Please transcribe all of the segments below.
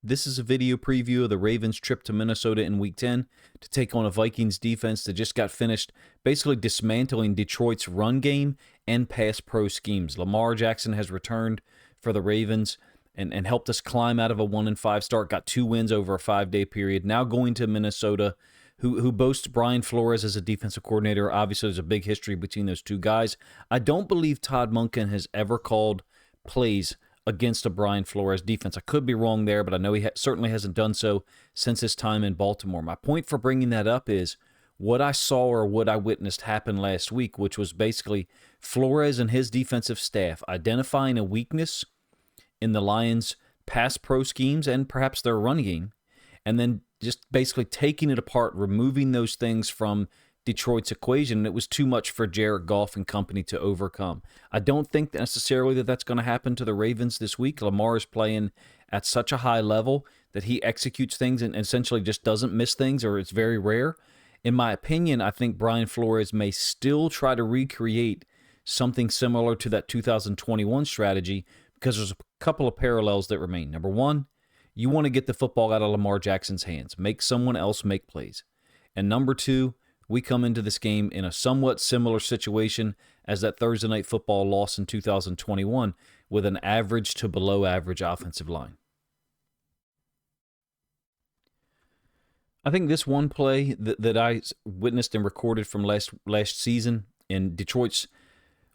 This is a video preview of the Ravens' trip to Minnesota in Week 10 to take on a Vikings defense that just got finished basically dismantling Detroit's run game and pass pro schemes. Lamar Jackson has returned for the Ravens and helped us climb out of a 1-5 start, got 2 wins over a 5-day period. Now going to Minnesota, who boasts Brian Flores as a defensive coordinator. Obviously, there's a big history between those two guys. I don't believe Todd Monken has ever called plays against a Brian Flores defense. I could be wrong there, but I know he certainly hasn't done so since his time in Baltimore. My point for bringing that up is what I saw or what I witnessed happen last week, which was basically Flores and his defensive staff identifying a weakness in the Lions' pass pro schemes and perhaps their run game, and then just basically taking it apart, removing those things from Detroit's equation. It was too much for Jared Goff and company to overcome. I don't think necessarily that that's going to happen to the Ravens this week. Lamar is playing at such a high level that he executes things and essentially just doesn't miss things, or it's very rare. In my opinion, I think Brian Flores may still try to recreate something similar to that 2021 strategy because there's a couple of parallels that remain. Number one, you want to get the football out of Lamar Jackson's hands, make someone else make plays. And number two, we come into this game in a somewhat similar situation as that Thursday Night Football loss in 2021 with an average to below average offensive line. I think this one play that I witnessed and recorded from last season in Detroit's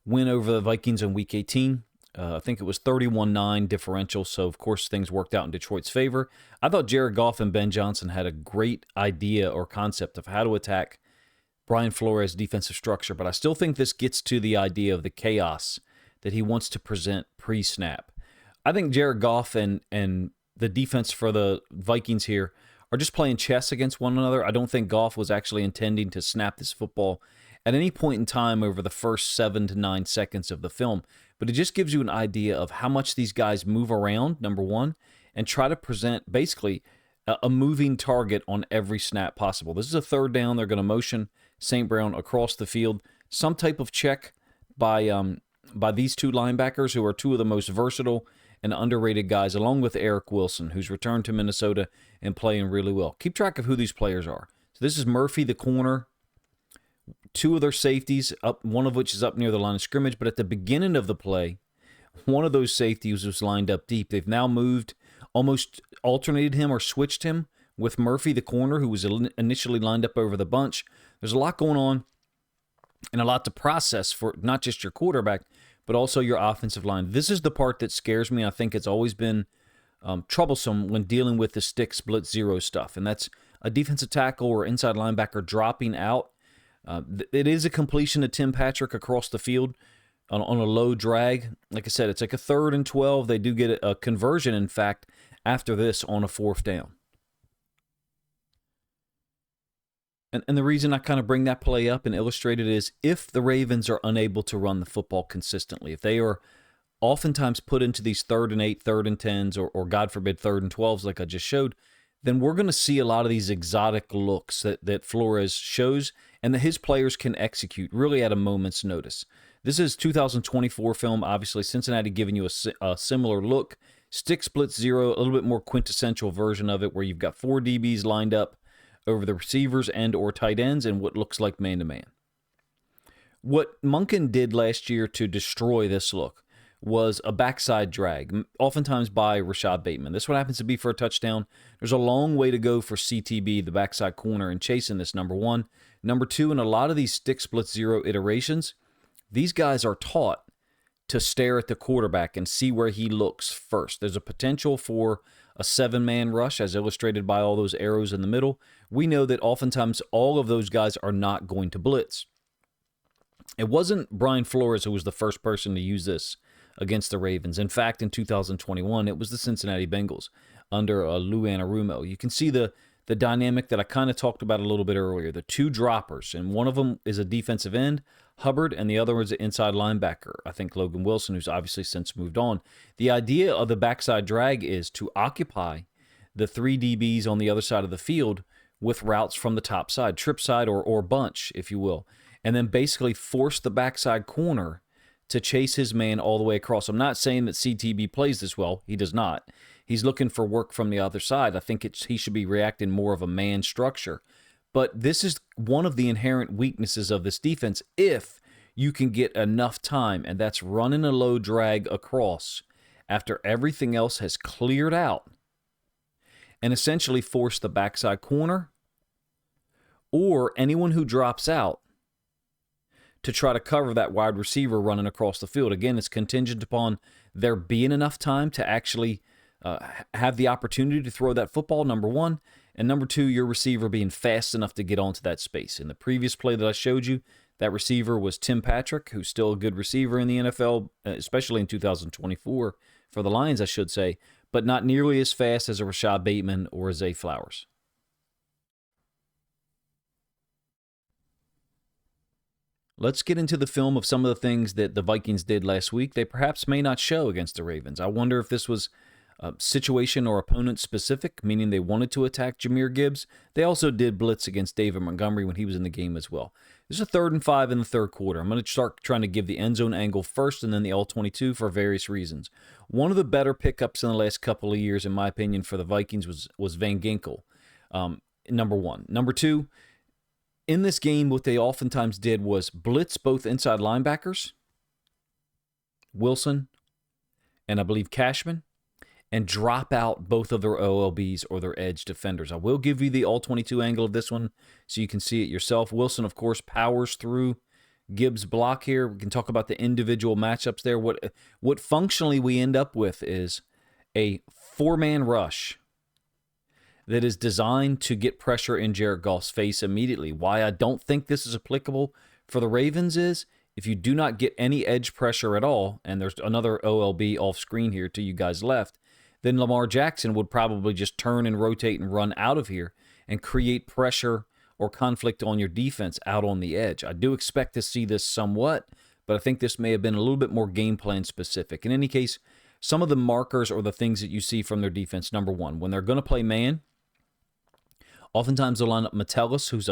win over the Vikings in Week 18, I think it was 31-9 differential, so of course things worked out in Detroit's favor. I thought Jared Goff and Ben Johnson had a great idea or concept of how to attack Brian Flores' defensive structure, but I still think this gets to the idea of the chaos that he wants to present pre-snap. I think Jared Goff and the defense for the Vikings here are just playing chess against one another. I don't think Goff was actually intending to snap this football at any point in time over the first 7 to 9 seconds of the film, but it just gives you an idea of how much these guys move around, number one, and try to present basically a moving target on every snap possible. This is a third down. They're going to motion St. Brown across the field. Some type of check by these two linebackers who are two of the most versatile and underrated guys, along with Eric Wilson, who's returned to Minnesota and playing really well. Keep track of who these players are. So this is Murphy, the corner, two of their safeties, one of which is up near the line of scrimmage, but at the beginning of the play, one of those safeties was lined up deep. They've now moved, almost alternated him or switched him with Murphy, the corner, who was initially lined up over the bunch. There's a lot going on and a lot to process for not just your quarterback, but also your offensive line. This is the part that scares me. I think it's always been troublesome when dealing with the stick split zero stuff, and that's a defensive tackle or inside linebacker dropping out. It is a completion to Tim Patrick across the field on a low drag. Like I said, it's like a 3rd and 12. They do get a conversion, in fact, after this on a 4th down. And the reason I kind of bring that play up and illustrate it is if the Ravens are unable to run the football consistently, if they are oftentimes put into these 3rd and 8, 3rd and 10s, or God forbid 3rd and 12s like I just showed, then we're going to see a lot of these exotic looks that Flores shows and that his players can execute really at a moment's notice. This is 2024 film, obviously. Cincinnati giving you a similar look. Stick split zero, a little bit more quintessential version of it where you've got 4 DBs lined up over the receivers and or tight ends and what looks like man-to-man. What Monken did last year to destroy this look was a backside drag, oftentimes by Rashad Bateman. This one happens to be for a touchdown. There's a long way to go for CTB, the backside corner, in chasing this, number one. Number two, in a lot of these stick split zero iterations, these guys are taught to stare at the quarterback and see where he looks first. There's a potential for a 7-man rush, as illustrated by all those arrows in the middle. We know that oftentimes all of those guys are not going to blitz. It wasn't Brian Flores who was the first person to use this against the Ravens. In fact, in 2021, it was the Cincinnati Bengals under Lou Anarumo. You can see the dynamic that I kind of talked about a little bit earlier, the two droppers, and one of them is a defensive end, Hubbard, and the other is an inside linebacker, I think Logan Wilson, who's obviously since moved on. The idea of the backside drag is to occupy the 3 DBs on the other side of the field with routes from the top side, trip side or bunch, if you will, and then basically force the backside corner to chase his man all the way across. I'm not saying that CTB plays this well. He does not. he's looking for work from the other side. I think he should be reacting more of a man structure. But this is one of the inherent weaknesses of this defense if you can get enough time, and that's running a low drag across after everything else has cleared out and essentially force the backside corner or anyone who drops out to try to cover that wide receiver running across the field. Again, it's contingent upon there being enough time to actually have the opportunity to throw that football, number one, and number two, your receiver being fast enough to get onto that space. In the previous play that I showed you, that receiver was Tim Patrick, who's still a good receiver in the NFL, especially in 2024 for the Lions, I should say, but not nearly as fast as a Rashad Bateman or a Zay Flowers. Let's get into the film of some of the things that the Vikings did last week they perhaps may not show against the Ravens. I wonder if this was situation or opponent specific, meaning they wanted to attack Jahmyr Gibbs. They also did blitz against David Montgomery when he was in the game as well. This is a 3rd and 5 in the third quarter. I'm going to start trying to give the end zone angle first and then the all-22 for various reasons. One of the better pickups in the last couple of years, in my opinion, for the Vikings was Van Ginkel, number one. Number two, in this game, what they oftentimes did was blitz both inside linebackers, Wilson, and I believe Cashman, and drop out both of their OLBs or their edge defenders. I will give you the all-22 angle of this one so you can see it yourself. Wilson, of course, powers through Gibbs' block here. We can talk about the individual matchups there. What functionally we end up with is a 4-man rush that is designed to get pressure in Jared Goff's face immediately. Why I don't think this is applicable for the Ravens is if you do not get any edge pressure at all, and there's another OLB off screen here to you guys left, then Lamar Jackson would probably just turn and rotate and run out of here and create pressure or conflict on your defense out on the edge. I do expect to see this somewhat, but I think this may have been a little bit more game plan specific. In any case, some of the markers or the things that you see from their defense, number one, when they're going to play man, oftentimes they'll line up Metellus, he's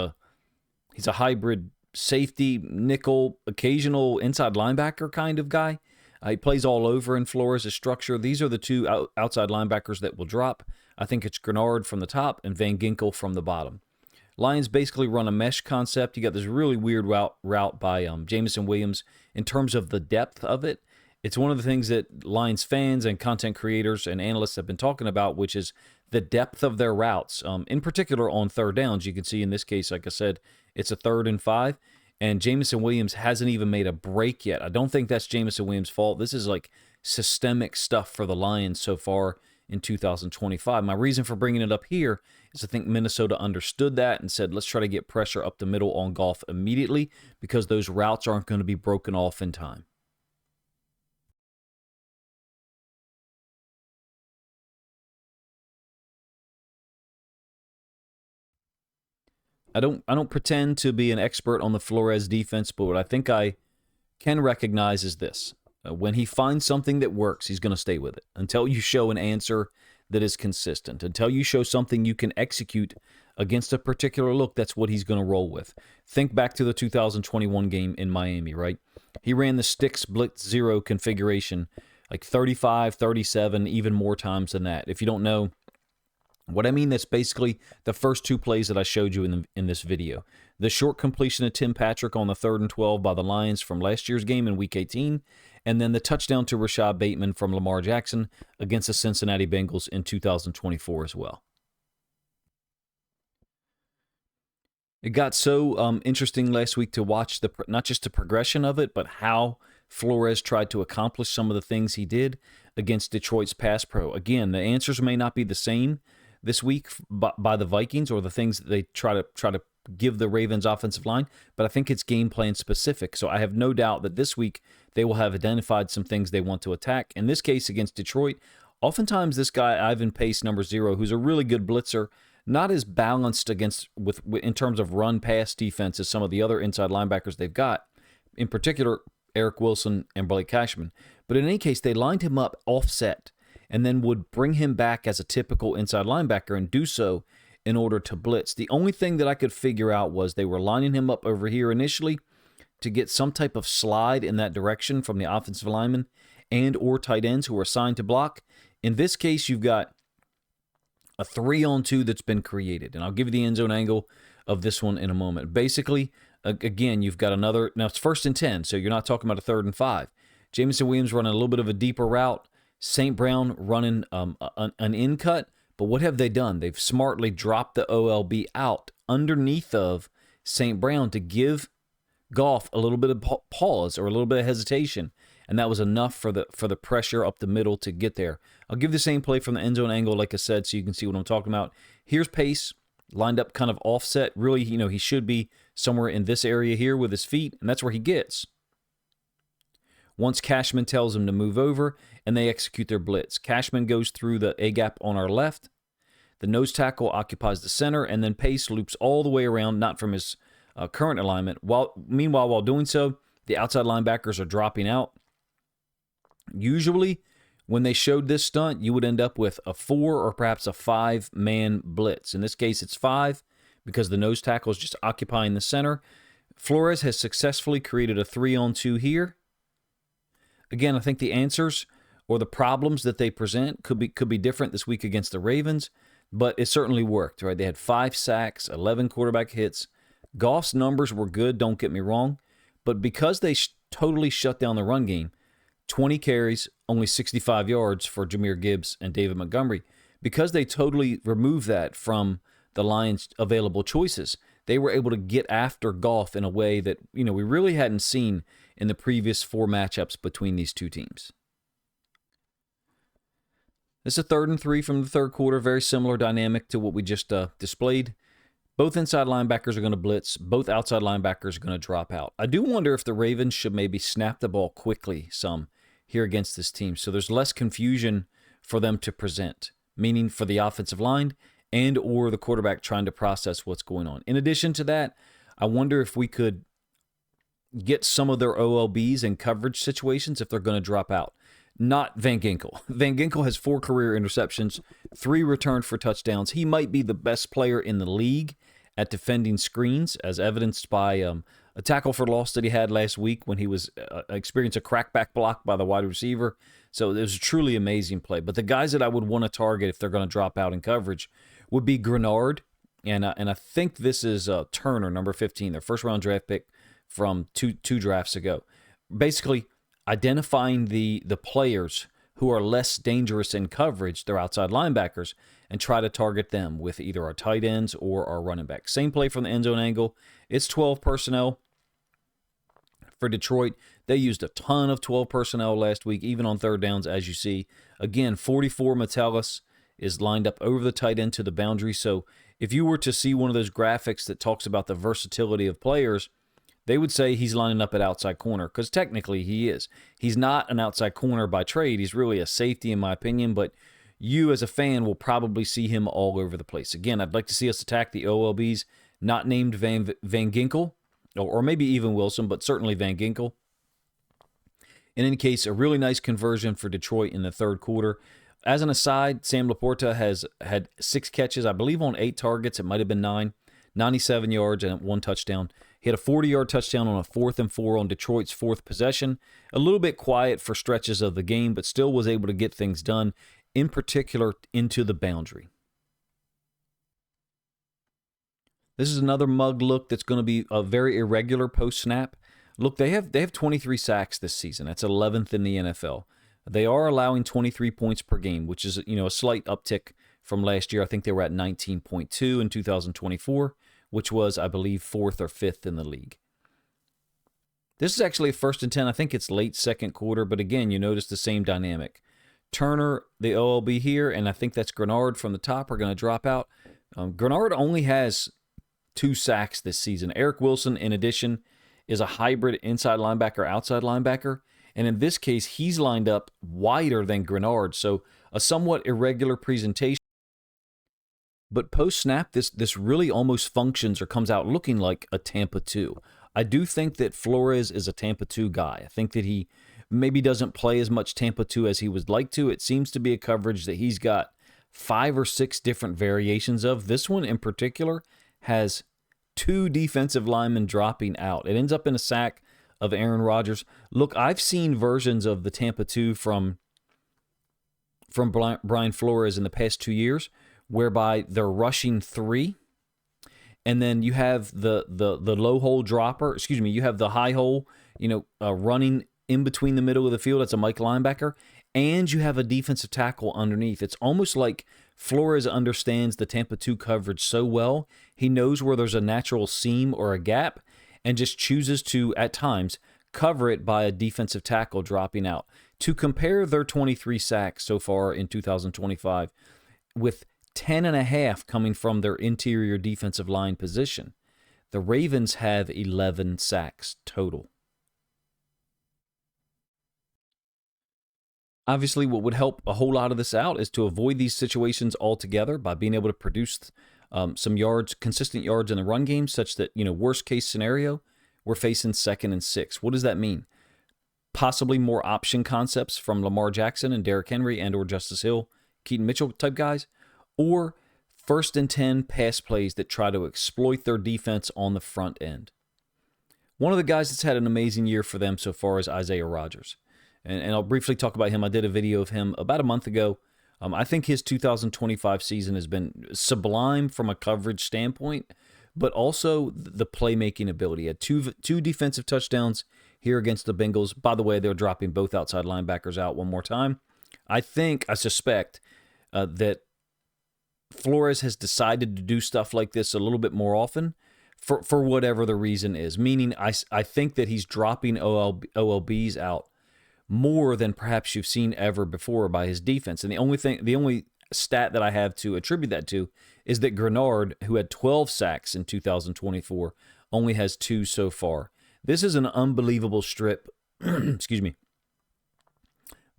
a hybrid safety, nickel, occasional inside linebacker kind of guy. He plays all over in Flores' structure. These are the two outside linebackers that will drop. I think it's Grenard from the top and Van Ginkel from the bottom. Lions basically run a mesh concept. You got this really weird route by Jameson Williams in terms of the depth of it. It's one of the things that Lions fans and content creators and analysts have been talking about, which is the depth of their routes. In particular on third downs, you can see in this case, like I said, it's a 3rd and 5. And Jameson Williams hasn't even made a break yet. I don't think that's Jameson Williams' fault. This is like systemic stuff for the Lions so far in 2025. My reason for bringing it up here is I think Minnesota understood that and said, let's try to get pressure up the middle on Goff immediately because those routes aren't going to be broken off in time. I don't pretend to be an expert on the Flores defense, but what I think I can recognize is this. When he finds something that works, he's going to stay with it until you show an answer that is consistent. Until you show something you can execute against a particular look, that's what he's going to roll with. Think back to the 2021 game in Miami, right? He ran the sticks blitz 0 configuration like 35, 37, even more times than that. If you don't know, what I mean, that's basically the first 2 plays that I showed you in this video. The short completion of Tim Patrick on the 3rd and 12 by the Lions from last year's game in Week 18, and then the touchdown to Rashad Bateman from Lamar Jackson against the Cincinnati Bengals in 2024 as well. It got so interesting last week to watch not just the progression of it, but how Flores tried to accomplish some of the things he did against Detroit's pass pro. Again, the answers may not be the same this week by the Vikings or the things that they try to give the Ravens offensive line, but I think it's game plan specific. So I have no doubt that this week they will have identified some things they want to attack. In this case against Detroit, oftentimes this guy, Ivan Pace, number 0, who's a really good blitzer, not as balanced in terms of run-pass defense as some of the other inside linebackers they've got, in particular Eric Wilson and Blake Cashman. But in any case, they lined him up offset and then would bring him back as a typical inside linebacker and do so in order to blitz. The only thing that I could figure out was they were lining him up over here initially to get some type of slide in that direction from the offensive linemen and or tight ends who were assigned to block. In this case, you've got a 3-on-2 that's been created, and I'll give you the end zone angle of this one in a moment. Basically, again, you've got another, now it's 1st and 10, so you're not talking about a 3rd and 5. Jameson Williams running a little bit of a deeper route, St. Brown running an in cut, but what have they done? They've smartly dropped the OLB out underneath of St. Brown to give Goff a little bit of pause or a little bit of hesitation, and that was enough for the pressure up the middle to get there. I'll give the same play from the end zone angle, like I said, so you can see what I'm talking about. Here's Pace, lined up kind of offset. Really, he should be somewhere in this area here with his feet, and that's where he gets. Once Cashman tells him to move over, and they execute their blitz. Cashman goes through the A-gap on our left. The nose tackle occupies the center, and then Pace loops all the way around, not from his current alignment. Meanwhile, while doing so, the outside linebackers are dropping out. Usually, when they showed this stunt, you would end up with a 4 or perhaps a 5-man blitz. In this case, it's 5 because the nose tackle is just occupying the center. Flores has successfully created a 3-on-2 here. Again, I think the answers or the problems that they present could be different this week against the Ravens, but it certainly worked, right? They had 5 sacks, 11 quarterback hits. Goff's numbers were good, don't get me wrong, but because they totally shut down the run game, 20 carries, only 65 yards for Jahmyr Gibbs and David Montgomery. Because they totally removed that from the Lions' available choices, they were able to get after Goff in a way that, we really hadn't seen in the previous 4 matchups between these two teams. This is a 3rd and 3 from the third quarter, very similar dynamic to what we just displayed. Both inside linebackers are going to blitz. Both outside linebackers are going to drop out. I do wonder if the Ravens should maybe snap the ball quickly some here against this team, so there's less confusion for them to present, meaning for the offensive line and or the quarterback trying to process what's going on. In addition to that, I wonder if we could get some of their OLBs in coverage situations if they're going to drop out. Not Van Ginkel. Van Ginkel has 4 career interceptions, 3 returned for touchdowns. He might be the best player in the league at defending screens, as evidenced by a tackle for loss that he had last week when he was experienced a crackback block by the wide receiver. So it was a truly amazing play. But the guys that I would want to target if they're going to drop out in coverage would be Grenard, and I think this is Turner, number 15, their first-round draft pick from two drafts ago. Basically, identifying the players who are less dangerous in coverage, their outside linebackers, and try to target them with either our tight ends or our running back. Same play from the end zone angle. It's 12 personnel for Detroit. They used a ton of 12 personnel last week, even on third downs, as you see. Again, 44 Metellus is lined up over the tight end to the boundary. So if you were to see one of those graphics that talks about the versatility of players, they would say he's lining up at outside corner, because technically he is. He's not an outside corner by trade. He's really a safety, in my opinion, but you as a fan will probably see him all over the place. Again, I'd like to see us attack the OLBs, not named Van Ginkel, or maybe even Wilson, but certainly Van Ginkel. In any case, a really nice conversion for Detroit in the third quarter. As an aside, Sam Laporta has had 6 catches, I believe on 8 targets. It might have been 9, 97 yards and 1 touchdown. He had a 40-yard touchdown on a 4th and 4 on Detroit's 4th possession. A little bit quiet for stretches of the game, but still was able to get things done, in particular into the boundary. This is another mug look that's going to be a very irregular post-snap. Look, they have 23 sacks this season. That's 11th in the NFL. They are allowing 23 points per game, which is, a slight uptick from last year. I think they were at 19.2 in 2024, which was, I believe, 4th or 5th in the league. This is actually a 1st and 10. I think it's late second quarter, but again, you notice the same dynamic. Turner, the OLB here, and I think that's Grenard from the top, are going to drop out. Grenard only has 2 sacks this season. Eric Wilson, in addition, is a hybrid inside linebacker, outside linebacker. And in this case, he's lined up wider than Grenard. So a somewhat irregular presentation. But post-snap, this really almost functions or comes out looking like a Tampa 2. I do think that Flores is a Tampa 2 guy. I think that he maybe doesn't play as much Tampa 2 as he would like to. It seems to be a coverage that he's got 5 or 6 different variations of. This one in particular has 2 defensive linemen dropping out. It ends up in a sack of Aaron Rodgers. Look, I've seen versions of the Tampa 2 from Brian Flores in the past 2 years, whereby they're rushing 3, and then you have the low hole dropper. Excuse me, you have the high hole, running in between the middle of the field. That's a Mike linebacker, and you have a defensive tackle underneath. It's almost like Flores understands the Tampa 2 coverage so well. He knows where there's a natural seam or a gap, and just chooses to, at times, cover it by a defensive tackle dropping out. To compare their 23 sacks so far in 2025 with 10.5 coming from their interior defensive line position, the Ravens have 11 sacks total. Obviously, what would help a whole lot of this out is to avoid these situations altogether by being able to produce some yards, consistent yards in the run game, such that, worst case scenario, we're facing 2nd and 6. What does that mean? Possibly more option concepts from Lamar Jackson and Derrick Henry and or Justice Hill, Keaton Mitchell type guys, or 1st and 10 pass plays that try to exploit their defense on the front end. One of the guys that's had an amazing year for them so far is Isaiah Rodgers. And I'll briefly talk about him. I did a video of him about a month ago. I think his 2025 season has been sublime from a coverage standpoint, but also the playmaking ability. He had two defensive touchdowns here against the Bengals. By the way, they're dropping both outside linebackers out one more time. I suspect that Flores has decided to do stuff like this a little bit more often for whatever the reason is. Meaning, I think that he's dropping OLBs out more than perhaps you've seen ever before by his defense. And the only stat that I have to attribute that to is that Grenard, who had 12 sacks in 2024, only has 2 so far. This is an unbelievable strip, excuse me,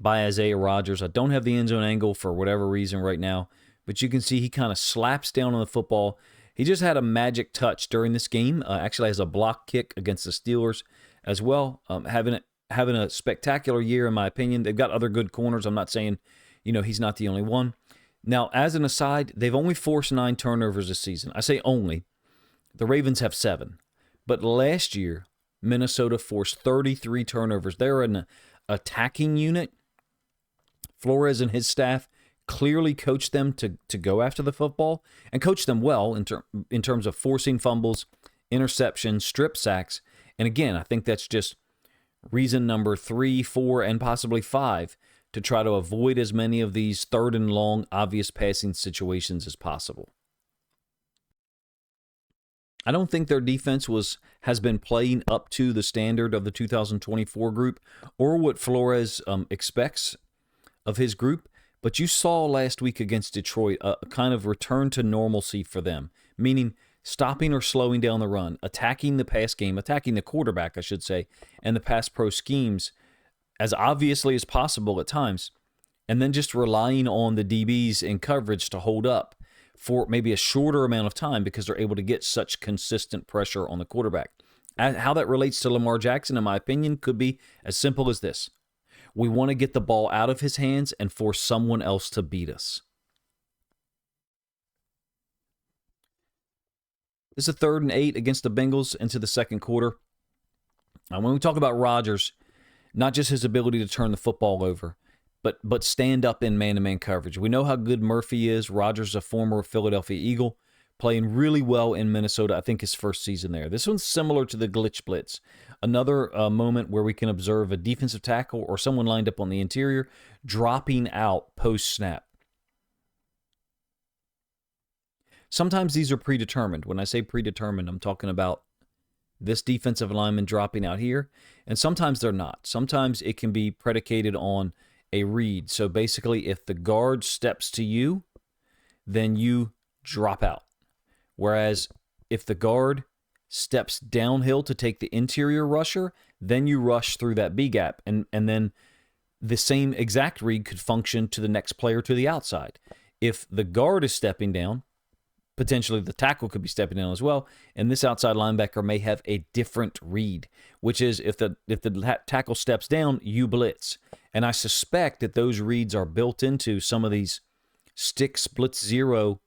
by Isaiah Rodgers. I don't have the end zone angle for whatever reason right now, but you can see he kind of slaps down on the football. He just had a magic touch during this game. Actually has a block kick against the Steelers as well, having a spectacular year, in my opinion. They've got other good corners. I'm not saying, he's not the only one. Now, as an aside, they've only forced 9 turnovers this season. I say only. The Ravens have 7. But last year, Minnesota forced 33 turnovers. They're an attacking unit. Flores and his staff clearly coached them to go after the football and coached them well in terms of forcing fumbles, interceptions, strip sacks. And again, I think that's just reason number 3, 4, and possibly 5 to try to avoid as many of these 3rd and long, obvious passing situations as possible. I don't think their defense has been playing up to the standard of the 2024 group or what Flores expects of his group, but you saw last week against Detroit a kind of return to normalcy for them, meaning stopping or slowing down the run, attacking the pass game, attacking the quarterback, I should say, and the pass pro schemes as obviously as possible at times, and then just relying on the DBs in coverage to hold up for maybe a shorter amount of time because they're able to get such consistent pressure on the quarterback. How that relates to Lamar Jackson, in my opinion, could be as simple as this. We want to get the ball out of his hands and force someone else to beat us. This is a 3rd and 8 against the Bengals into the second quarter. When we talk about Rodgers, not just his ability to turn the football over, but stand up in man-to-man coverage. We know how good Murphy is. Rodgers is a former Philadelphia Eagle, playing really well in Minnesota, I think his first season there. This one's similar to the glitch blitz. Another moment where we can observe a defensive tackle or someone lined up on the interior dropping out post-snap. Sometimes these are predetermined. When I say predetermined, I'm talking about this defensive lineman dropping out here, and sometimes they're not. Sometimes it can be predicated on a read. So basically, if the guard steps to you, then you drop out. Whereas if the guard steps downhill to take the interior rusher, then you rush through that B gap. And then the same exact read could function to the next player to the outside. If the guard is stepping down, potentially the tackle could be stepping down as well, and this outside linebacker may have a different read, which is if the tackle steps down, you blitz. And I suspect that those reads are built into some of these stick blitz zero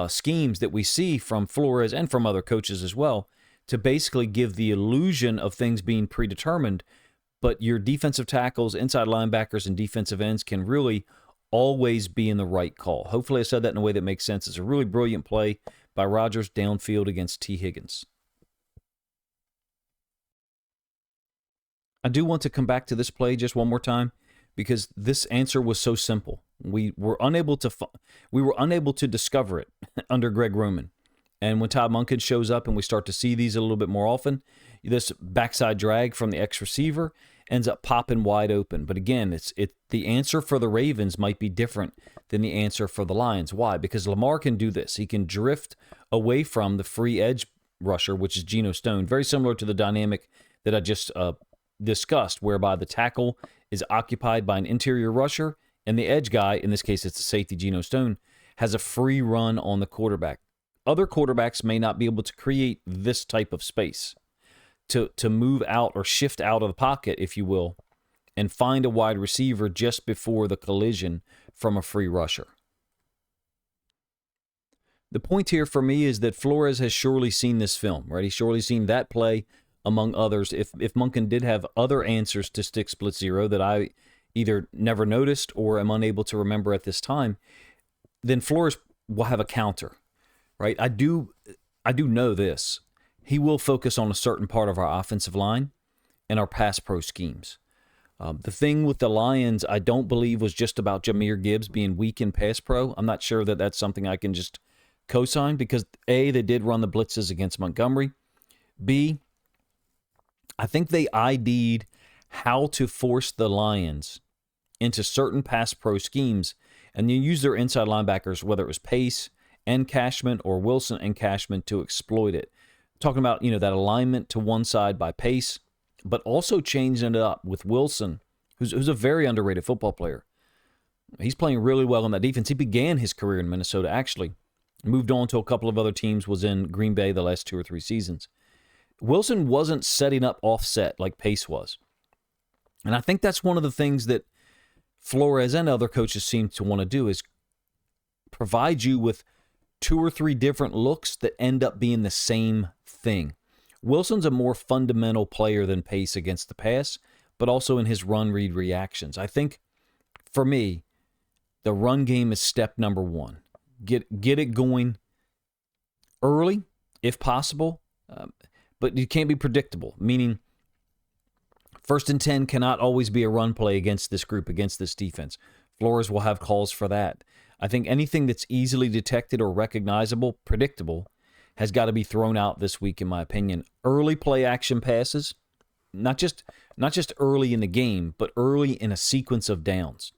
schemes that we see from Flores and from other coaches as well, to basically give the illusion of things being predetermined, but your defensive tackles, inside linebackers, and defensive ends can really always being the right call. Hopefully I said that in a way that makes sense. It's a really brilliant play by Rodgers downfield against T. Higgins. I do want to come back to this play just one more time because this answer was so simple. We were unable to discover it under Greg Roman. And when Todd Monken shows up and we start to see these a little bit more often, this backside drag from the ex-receiver ends up popping wide open. But again, the answer for the Ravens might be different than the answer for the Lions. Why? Because Lamar can do this. He can drift away from the free edge rusher, which is Geno Stone. Very similar to the dynamic that I just discussed, whereby the tackle is occupied by an interior rusher, and the edge guy, in this case it's the safety Geno Stone, has a free run on the quarterback. Other quarterbacks may not be able to create this type of space to move out or shift out of the pocket, if you will, and find a wide receiver just before the collision from a free rusher. The point here for me is that Flores has surely seen this film, right? He's surely seen that play among others. If Monken did have other answers to stick split zero that I either never noticed or am unable to remember at this time, then Flores will have a counter, right? I do know this. He will focus on a certain part of our offensive line and our pass pro schemes. The thing with the Lions, I don't believe was just about Jahmyr Gibbs being weak in pass pro. I'm not sure that that's something I can just co-sign because A, they did run the blitzes against Montgomery. B, I think they ID'd how to force the Lions into certain pass pro schemes and then use their inside linebackers, whether it was Pace and Cashman or Wilson and Cashman, to exploit it. Talking about, that alignment to one side by Pace, but also changing it up with Wilson, who's a very underrated football player. He's playing really well in that defense. He began his career in Minnesota, actually. Moved on to a couple of other teams, was in Green Bay the last 2 or 3 seasons. Wilson wasn't setting up offset like Pace was. And I think that's one of the things that Flores and other coaches seem to want to do is provide you with 2 or 3 different looks that end up being the same thing. Wilson's a more fundamental player than Pace against the pass, but also in his run read reactions. I think, for me, the run game is step number 1. Get it going early, if possible, but you can't be predictable, meaning 1st and 10 cannot always be a run play against this group, against this defense. Flores will have calls for that. I think anything that's easily detected or recognizable, predictable, has got to be thrown out this week, in my opinion. Early play action passes, not just early in the game, but early in a sequence of downs.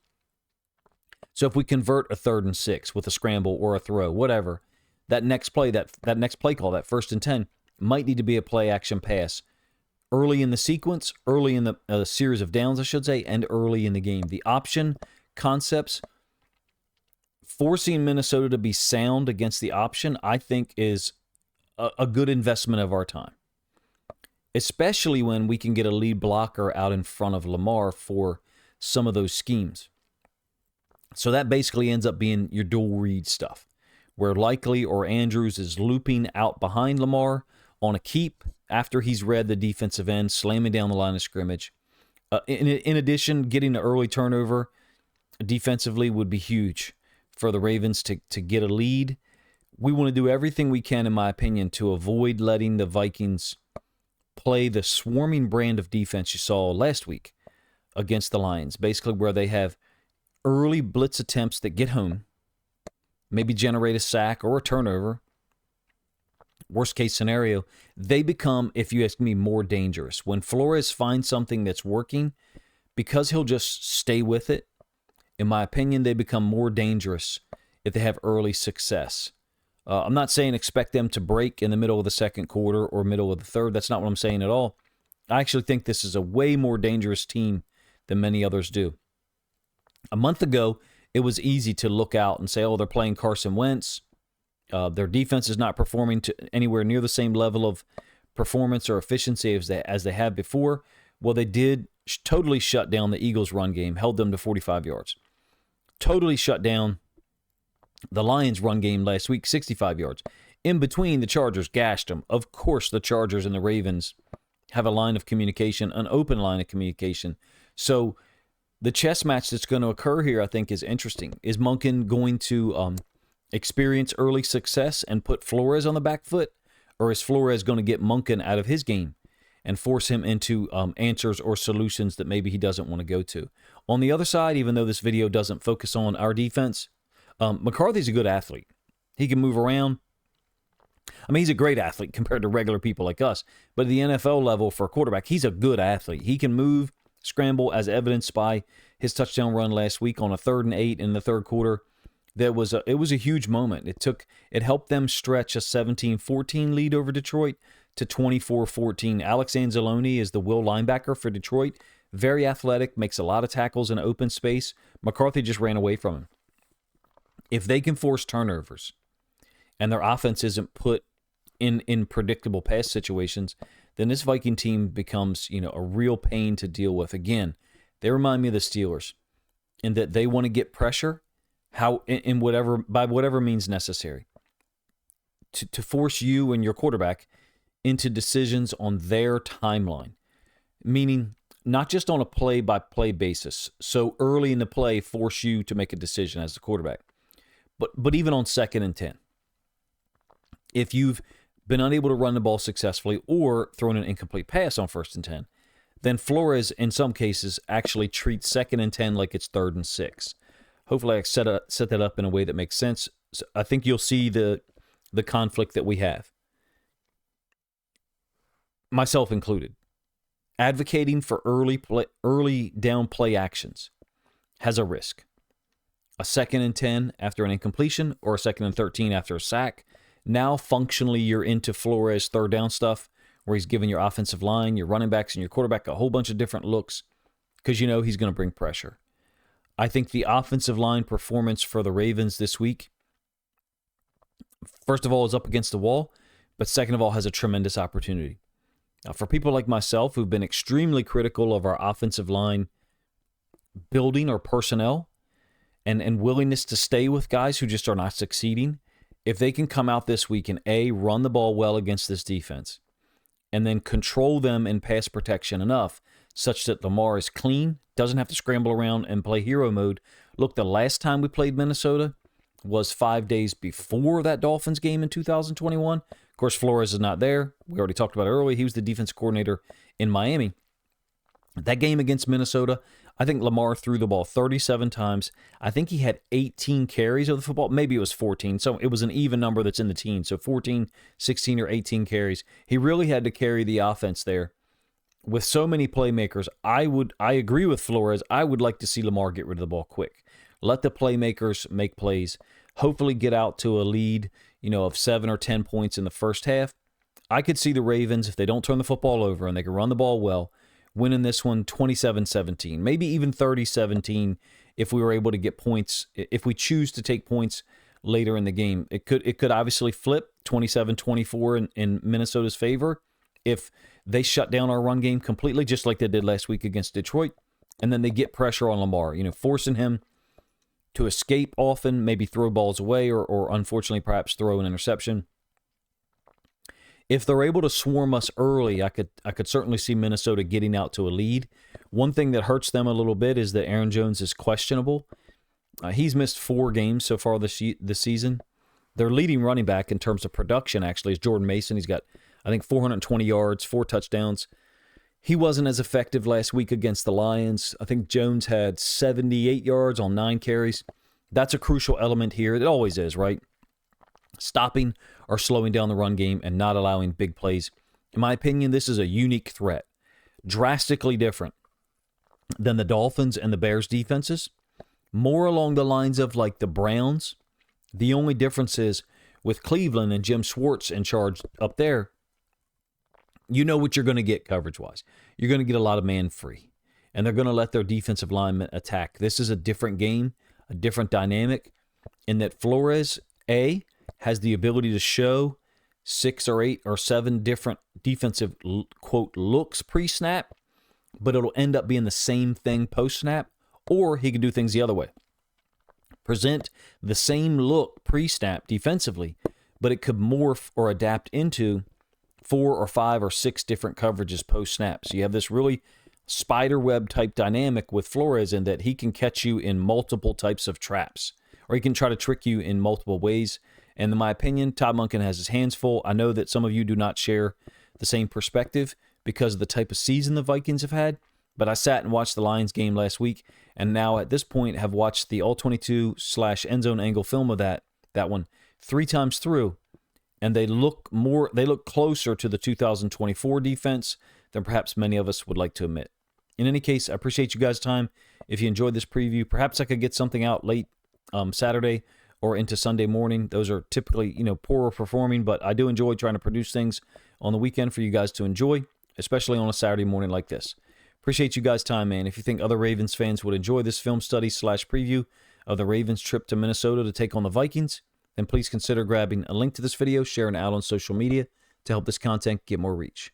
So if we convert a 3rd and 6 with a scramble or a throw, whatever, that next play, that next play call, that 1st and 10, might need to be a play action pass early in the sequence, early in the series of downs, I should say, and early in the game. The option concepts, forcing Minnesota to be sound against the option, I think is a good investment of our time, especially when we can get a lead blocker out in front of Lamar for some of those schemes. So that basically ends up being your dual read stuff, where Likely or Andrews is looping out behind Lamar on a keep after he's read the defensive end, slamming down the line of scrimmage. In addition, getting an early turnover defensively would be huge for the Ravens to get a lead. We want to do everything we can, in my opinion, to avoid letting the Vikings play the swarming brand of defense you saw last week against the Lions, basically where they have early blitz attempts that get home, maybe generate a sack or a turnover. Worst case scenario, they become, if you ask me, more dangerous. When Flores finds something that's working, because he'll just stay with it, in my opinion, they become more dangerous if they have early success. I'm not saying expect them to break in the middle of the 2nd quarter or middle of the 3rd. That's not what I'm saying at all. I actually think this is a way more dangerous team than many others do. A month ago, it was easy to look out and say, oh, they're playing Carson Wentz. Their defense is not performing to anywhere near the same level of performance or efficiency as they had before. Well, they did totally shut down the Eagles' run game, held them to 45 yards. Totally shut down the Lions' run game last week, 65 yards. In between, the Chargers gashed them. Of course, the Chargers and the Ravens have a line of communication, an open line of communication. So The chess match that's going to occur here, I think, is interesting. Is Monken going to experience early success and put Flores on the back foot? Or is Flores going to get Monken out of his game and force him into answers or solutions that maybe he doesn't want to go to? On the other side, even though this video doesn't focus on our defense, McCarthy's a good athlete. He can move around. I mean, he's a great athlete compared to regular people like us. But at the NFL level for a quarterback, he's a good athlete. He can move, scramble, as evidenced by his touchdown run last week on a 3rd and 8 in the third quarter. It was a huge moment. It helped them stretch a 17-14 lead over Detroit to 24-14. Alex Anzalone is the will linebacker for Detroit. Very athletic, makes a lot of tackles in open space. McCarthy just ran away from him. If they can force turnovers and their offense isn't put in predictable pass situations, then this Viking team becomes, a real pain to deal with. Again, they remind me of the Steelers in that they want to get pressure by whatever means necessary to force you and your quarterback into decisions on their timeline, meaning not just on a play-by-play basis. So early in the play, force you to make a decision as the quarterback, but even on 2nd and 10. If you've been unable to run the ball successfully or thrown an incomplete pass on 1st and 10, then Flores, in some cases, actually treats 2nd and 10 like it's 3rd and 6. Hopefully I set that up in a way that makes sense. So I think you'll see the conflict that we have, myself included. Advocating for early down play actions has a risk. A 2nd and 10 after an incompletion or a 2nd and 13 after a sack. Now functionally you're into Flores' 3rd down stuff where he's giving your offensive line, your running backs, and your quarterback a whole bunch of different looks because he's going to bring pressure. I think the offensive line performance for the Ravens this week, first of all, is up against the wall, but second of all, has a tremendous opportunity. Now, for people like myself who've been extremely critical of our offensive line building or personnel and willingness to stay with guys who just are not succeeding, if they can come out this week and run the ball well against this defense and then control them in pass protection enough such that Lamar is clean, doesn't have to scramble around and play hero mode. Look, the last time we played Minnesota was 5 days before that Dolphins game in 2021. Of course, Flores is not there. We already talked about it earlier. He was the defense coordinator in Miami. That game against Minnesota, I think Lamar threw the ball 37 times. I think he had 18 carries of the football. Maybe it was 14. So it was an even number that's in the teens. So 14, 16, or 18 carries. He really had to carry the offense there. With so many playmakers, I agree with Flores. I would like to see Lamar get rid of the ball quick. Let the playmakers make plays. Hopefully get out to a lead, of 7 or 10 points in the first half. I could see the Ravens, if they don't turn the football over and they can run the ball well, winning this one 27-17, maybe even 30-17 if we were able to get points, if we choose to take points later in the game. It could obviously flip 27-24 in Minnesota's favor if they shut down our run game completely, just like they did last week against Detroit, and then they get pressure on Lamar, forcing him to escape often, maybe throw balls away or unfortunately perhaps throw an interception. If they're able to swarm us early, I could certainly see Minnesota getting out to a lead. One thing that hurts them a little bit is that Aaron Jones is questionable. He's missed 4 games so far this season. Their leading running back in terms of production actually is Jordan Mason. He's got, I think, 420 yards, 4 touchdowns. He wasn't as effective last week against the Lions. I think Jones had 78 yards on 9 carries. That's a crucial element here. It always is, right? Stopping or slowing down the run game and not allowing big plays. In my opinion, this is a unique threat. Drastically different than the Dolphins and the Bears defenses. More along the lines of like the Browns. The only difference is with Cleveland and Jim Schwartz in charge up there, you know what you're going to get coverage-wise. You're going to get a lot of man-free, and they're going to let their defensive linemen attack. This is a different game, a different dynamic, in that Flores, has the ability to show 6 or 8 or 7 different defensive, quote, looks pre-snap, but it'll end up being the same thing post-snap, or he can do things the other way. Present the same look pre-snap defensively, but it could morph or adapt into 4 or 5 or 6 different coverages post-snap. So you have this really spider web type dynamic with Flores in that he can catch you in multiple types of traps, or he can try to trick you in multiple ways. And in my opinion, Todd Monken has his hands full. I know that some of you do not share the same perspective because of the type of season the Vikings have had, but I sat and watched the Lions game last week, and now at this point have watched the all-22/end zone angle film of that one 3 times through, and they look closer to the 2024 defense than perhaps many of us would like to admit. In any case, I appreciate you guys' time. If you enjoyed this preview, perhaps I could get something out late Saturday or into Sunday morning. Those are typically, poorer performing, but I do enjoy trying to produce things on the weekend for you guys to enjoy, especially on a Saturday morning like this. Appreciate you guys' time, man. If you think other Ravens fans would enjoy this film study / preview of the Ravens' trip to Minnesota to take on the Vikings, then please consider grabbing a link to this video, sharing it out on social media to help this content get more reach.